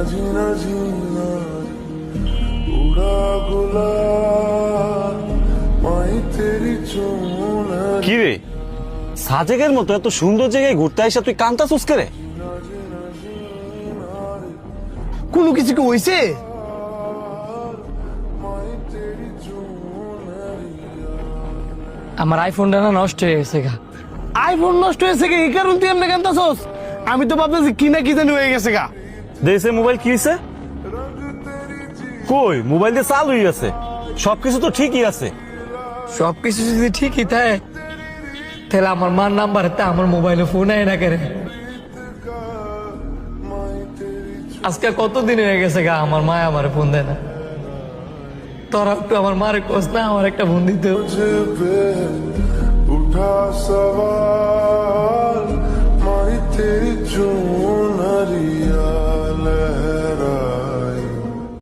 जीना जीना उड़ा गुलाल माही तेरी चूना কি রে সাজেকের মতো এত সুন্দর জায়গায় ঘুরতে আইসা তুই কান্তা চুস করে? কোনো কিছু কি হয়েছে? আমার আইফোনটা না নষ্ট হয়ে গেছে গা। আইফোন নষ্ট হয়েছে কি? এই কারণ তুই এমনি কান্তাছস? আমি তো ভাবতেছি কি না কি জানি হয়ে গেছে গা। দেশে মোবাইল কি হয়েছে? কই মোবাইল দিয়ে চালু হয়ে গেছে, সবকিছু তো ঠিকই আছে। সবকিছু যদি ঠিকই থাকে তাহলে আমার মার নাম্বার আমার মোবাইলে ফোন আয় না করে। আজকে কতদিন হয়ে গেছে গা আমার মা আমার ফোন দেয় না। তোরা একটু আমার মারে কোস না, আমার একটা ফোন দিতে। तुझे पे उठा सवाल माही तेरी चूना